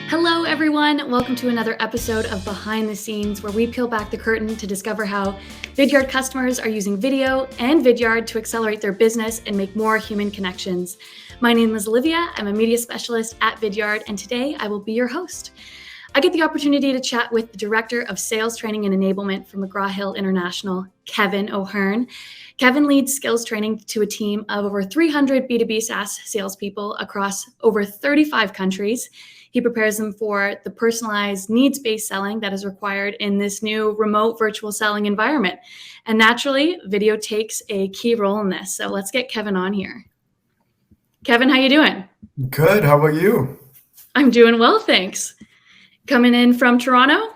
Hello, everyone. Welcome to another episode of Behind the Scenes, where we peel back the curtain to discover how Vidyard customers are using video and Vidyard to accelerate their business and make more human connections. My name is Olivia. I'm a media specialist at Vidyard, and today I will be your host. I get the opportunity to chat with the Director of Sales Training and Enablement for McGraw Hill International, Kevin O'Hearn. Kevin leads skills training to a team of over 300 B2B SaaS salespeople across over 35 countries. He prepares them for the personalized, needs-based selling that is required in this new remote virtual selling environment. And naturally, video takes a key role in this. So let's get Kevin on here. Kevin, how you doing? Good. How about you? I'm doing well, thanks. Coming in from Toronto?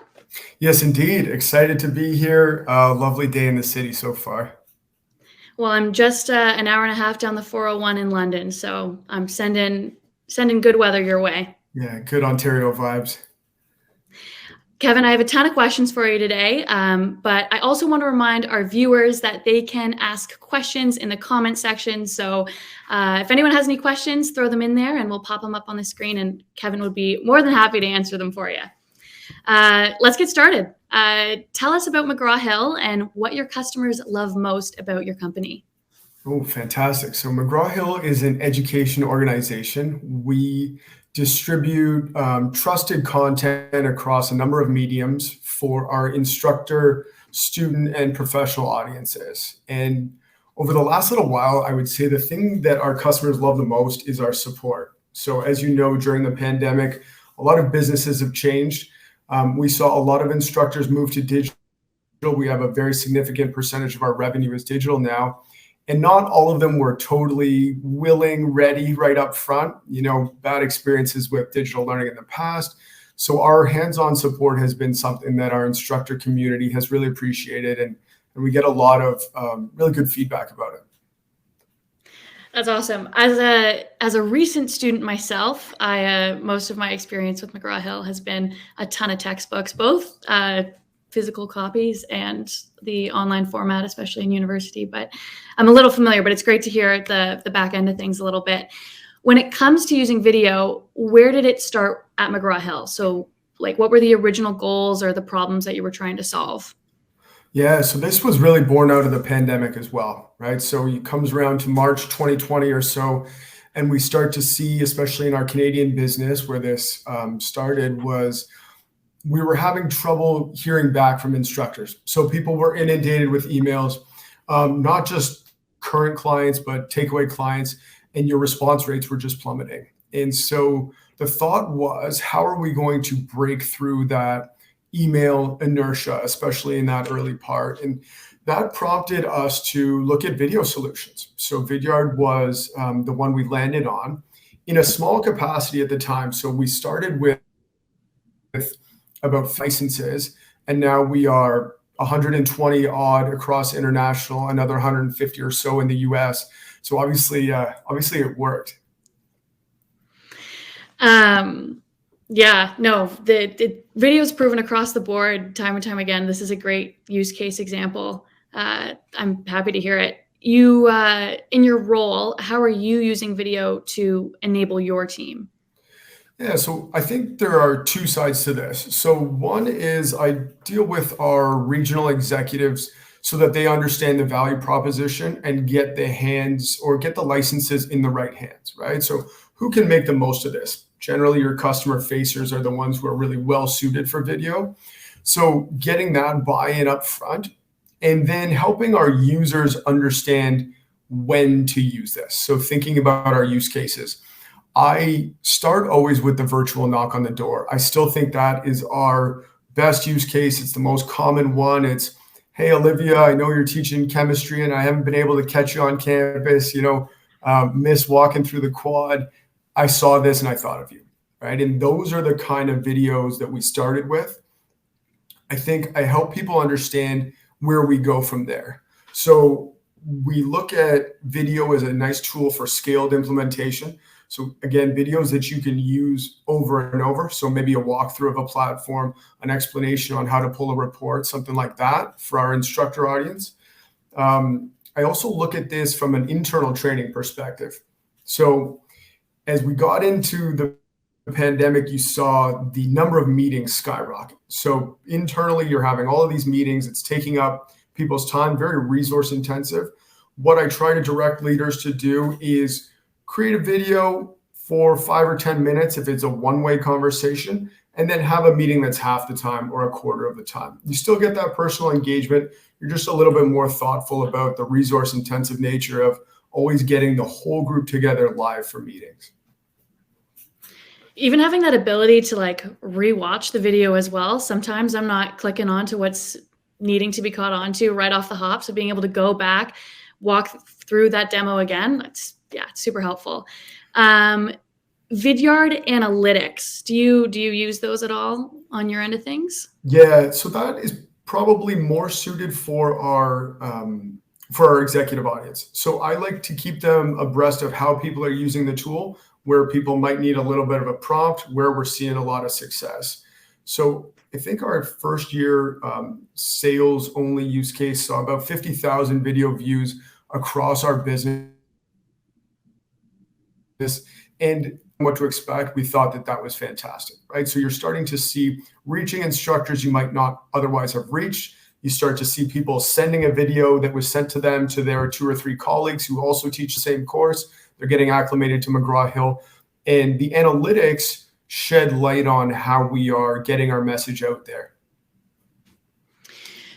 Yes, indeed. Excited to be here. Lovely day in the city so far. Well, I'm just an hour and a half down the 401 in London, so I'm sending good weather your way. Yeah, good Ontario vibes. Kevin, I have a ton of questions for you today, but I also want to remind our viewers that they can ask questions in the comment section. So if anyone has any questions, throw them in there and we'll pop them up on the screen, and Kevin would be more than happy to answer them for you. Let's get started. Tell us about McGraw Hill and what your customers love most about your company. Oh, fantastic. So McGraw Hill is an education organization. We distribute trusted content across a number of mediums for our instructor, student, and professional audiences. And over the last little while, I would say the thing that our customers love the most is our support. So as you know, during the pandemic, a lot of businesses have changed. We saw a lot of instructors move to digital. We have a very significant percentage of our revenue is digital now. And not all of them were totally willing, ready right up front. Bad experiences with digital learning in the past. So our hands-on support has been something that our instructor community has really appreciated. And we get a lot of really good feedback about it. That's awesome. As a recent student myself, most of my experience with McGraw Hill has been a ton of textbooks, both physical copies and the online format, especially in university. But I'm a little familiar, but it's great to hear the back end of things a little bit. When it comes to using video, where did it start at McGraw Hill? So what were the original goals or the problems that you were trying to solve? Yeah, so this was really born out of the pandemic as well, right? So it comes around to March 2020 or so, and we start to see, especially in our Canadian business where this started, was we were having trouble hearing back from instructors. So people were inundated with emails, not just current clients, but takeaway clients, and your response rates were just plummeting. And so the thought was, how are we going to break through that email inertia, especially in that early part? And that prompted us to look at video solutions. So Vidyard was the one we landed on in a small capacity at the time. So we started with about licenses, and now we are 120 odd across international, another 150 or so in the US. So obviously it worked. Yeah, no, the video's proven across the board time and time again. This is a great use case example. I'm happy to hear it. You, in your role, how are you using video to enable your team? Yeah, so I think there are two sides to this. So one is I deal with our regional executives so that they understand the value proposition and get the licenses in the right hands, right? So who can make the most of this? Generally, your customer facers are the ones who are really well suited for video. So getting that buy-in up front and then helping our users understand when to use this. So thinking about our use cases. I start always with the virtual knock on the door. I still think that is our best use case. It's the most common one. It's, hey, Olivia, I know you're teaching chemistry and I haven't been able to catch you on campus, miss walking through the quad. I saw this and I thought of you, right? And those are the kind of videos that we started with. I think I help people understand where we go from there. So we look at video as a nice tool for scaled implementation. So again, videos that you can use over and over. So maybe a walkthrough of a platform, an explanation on how to pull a report, something like that for our instructor audience. I also look at this from an internal training perspective. So as we got into the pandemic, you saw the number of meetings skyrocket. So internally, you're having all of these meetings. It's taking up people's time, very resource intensive. What I try to direct leaders to do is create a video for 5 or 10 minutes if it's a one-way conversation, and then have a meeting that's half the time or a quarter of the time. You still get that personal engagement. You're just a little bit more thoughtful about the resource intensive nature of always getting the whole group together live for meetings. Even having that ability to like rewatch the video as well. Sometimes I'm not clicking on to what's needing to be caught onto right off the hop. So being able to go back, walk through that demo again, it's super helpful. Vidyard analytics. Do you use those at all on your end of things? Yeah, so that is probably more suited for our executive audience. So I like to keep them abreast of how people are using the tool, where people might need a little bit of a prompt, where we're seeing a lot of success. So I think our first year sales only use case saw about 50,000 video views across our business. And what to expect, we thought that was fantastic, right? So you're starting to see reaching instructors you might not otherwise have reached. You start to see people sending a video that was sent to them to their 2 or 3 colleagues who also teach the same course. They're getting acclimated to McGraw Hill. And the analytics shed light on how we are getting our message out there.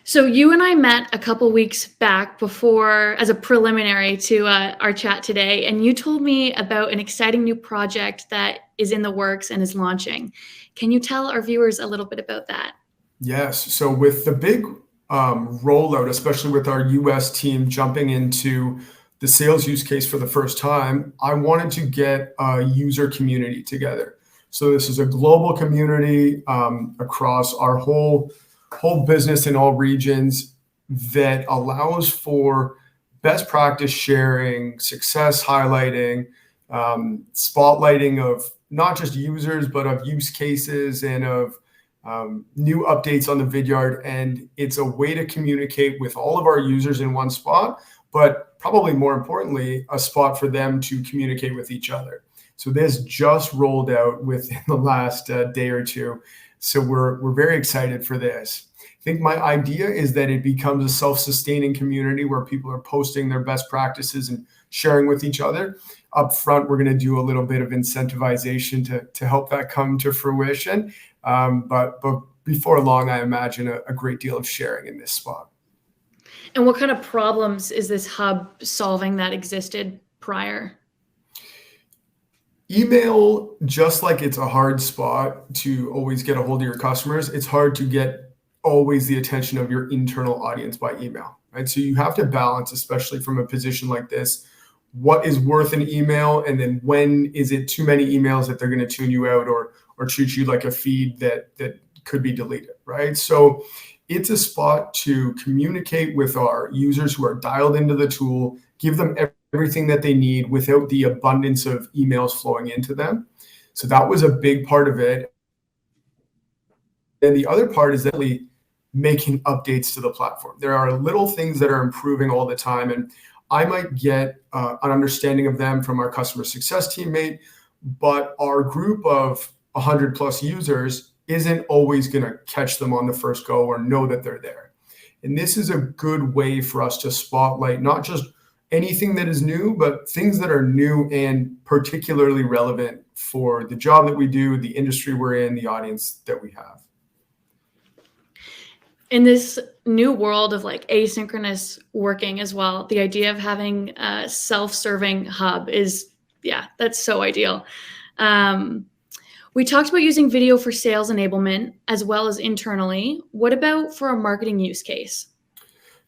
So you and I met a couple weeks back before, as a preliminary to our chat today, and you told me about an exciting new project that is in the works and is launching. Can you tell our viewers a little bit about that? Yes. So with the big rollout, especially with our US team jumping into the sales use case for the first time, I wanted to get a user community together. So this is a global community across our whole business in all regions that allows for best practice sharing, success highlighting, spotlighting of not just users, but of use cases and of new updates on the Vidyard. And it's a way to communicate with all of our users in one spot, but probably more importantly, a spot for them to communicate with each other. So this just rolled out within the last day or two. So we're very excited for this. I think my idea is that it becomes a self-sustaining community where people are posting their best practices and sharing with each other. Up front, we're going to do a little bit of incentivization to help that come to fruition. But before long, I imagine a great deal of sharing in this spot. And what kind of problems is this hub solving that existed prior? Email, just like it's a hard spot to always get a hold of your customers, it's hard to get always the attention of your internal audience by email, right? So you have to balance, especially from a position like this, what is worth an email, and then when is it too many emails that they're going to tune you out or treat you like a feed that could be deleted, right? So it's a spot to communicate with our users who are dialed into the tool, give them everything that they need without the abundance of emails flowing into them. So that was a big part of it. And the other part is that making updates to the platform. There are little things that are improving all the time, and I might get an understanding of them from our customer success teammate, but our group of 100 plus users isn't always going to catch them on the first go or know that they're there. And this is a good way for us to spotlight not just anything that is new, but things that are new and particularly relevant for the job that we do, the industry we're in, the audience that we have. In this new world of like asynchronous working as well, the idea of having a self-serving hub is, that's so ideal. We talked about using video for sales enablement as well as internally. What about for a marketing use case?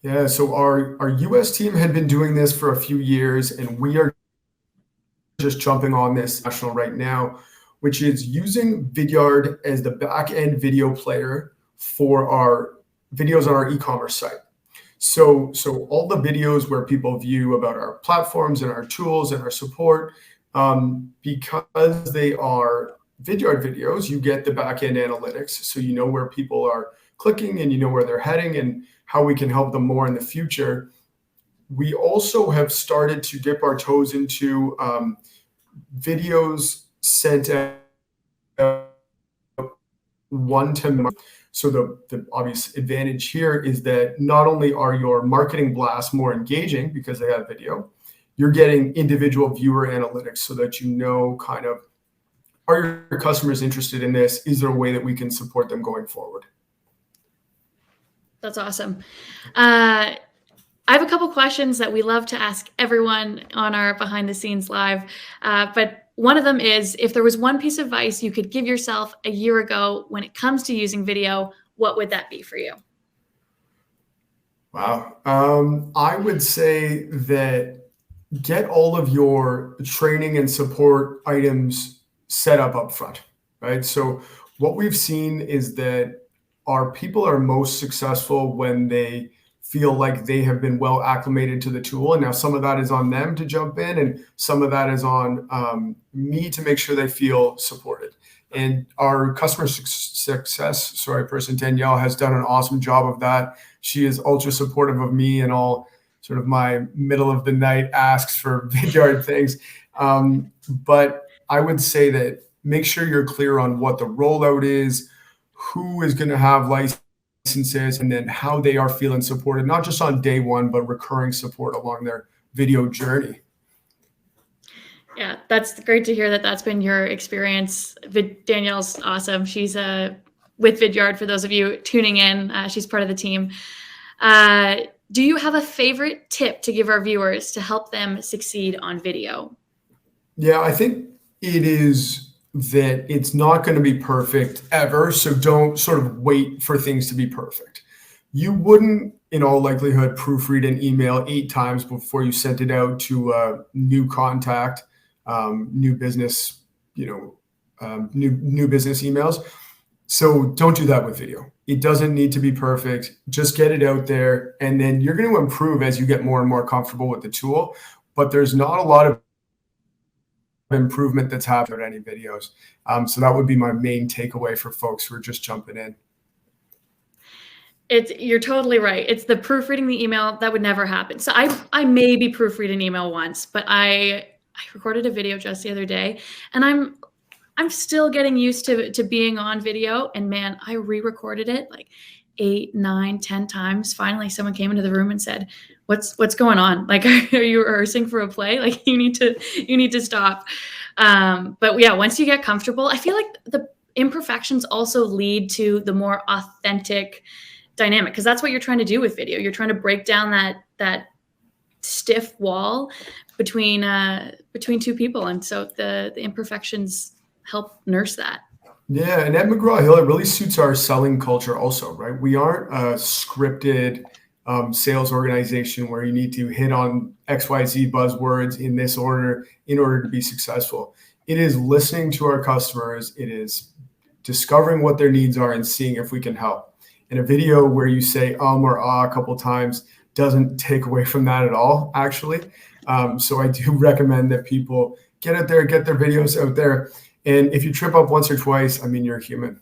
Yeah, so our US team had been doing this for a few years, and we are just jumping on this national right now, which is using Vidyard as the back-end video player for our videos on our e-commerce site. So all the videos where people view about our platforms and our tools and our support, because they are Vidyard videos, you get the back-end analytics. So you know where people are clicking and you know where they're heading and how we can help them more in the future. We also have started to dip our toes into videos sent out one to many. So the obvious advantage here is that not only are your marketing blasts more engaging because they have video, you're getting individual viewer analytics so that you know kind of, are your customers interested in this? Is there a way that we can support them going forward? That's awesome. I have a couple questions that we love to ask everyone on our behind the scenes live. But one of them is, if there was one piece of advice you could give yourself a year ago when it comes to using video, what would that be for you? Wow. I would say that get all of your training and support items set up front, right? So what we've seen is that our people are most successful when they feel like they have been well acclimated to the tool. And now some of that is on them to jump in, and some of that is on me to make sure they feel supported. And our customer success person, Danielle, has done an awesome job of that. She is ultra supportive of me and all sort of my middle of the night asks for Vidyard things. But I would say that make sure you're clear on what the rollout is, who is going to have licenses, and then how they are feeling supported, not just on day one, but recurring support along their video journey. Yeah, that's great to hear that that's been your experience. Danielle's awesome. She's with Vidyard, for those of you tuning in. She's part of the team. Do you have a favorite tip to give our viewers to help them succeed on video? Yeah, I think it is that it's not going to be perfect ever. So don't sort of wait for things to be perfect. You wouldn't, in all likelihood, proofread an email 8 times before you sent it out to a new contact, new business, new business emails. So don't do that with video. It doesn't need to be perfect. Just get it out there, and then you're going to improve as you get more and more comfortable with the tool. But there's not a lot of improvement that's happened in any videos. So that would be my main takeaway for folks who are just jumping in. You're totally right. It's the proofreading the email that would never happen. So I maybe proofread an email once, but I recorded a video just the other day, and I'm still getting used to being on video. And man, I re-recorded it like 8, 9, 10 times. Finally, someone came into the room and said, "What's going on? Like, are you rehearsing for a play? Like, you need to stop." But yeah, once you get comfortable, I feel like the imperfections also lead to the more authentic dynamic, because that's what you're trying to do with video. You're trying to break down that stiff wall between two people, and so the imperfections help nurse that. Yeah, and at McGraw Hill, it really suits our selling culture also, right? We aren't a scripted sales organization where you need to hit on XYZ buzzwords in this order in order to be successful. It is listening to our customers. It is discovering what their needs are and seeing if we can help. And a video where you say or ah a couple times doesn't take away from that at all, actually. So I do recommend that people get out there, get their videos out there. And if you trip up once or twice, I mean, you're a human.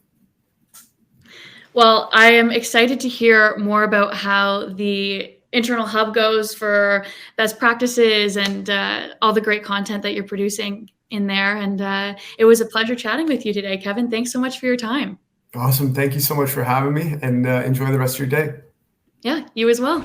Well, I am excited to hear more about how the internal hub goes for best practices and all the great content that you're producing in there. And it was a pleasure chatting with you today, Kevin. Thanks so much for your time. Awesome. Thank you so much for having me, and enjoy the rest of your day. Yeah, you as well.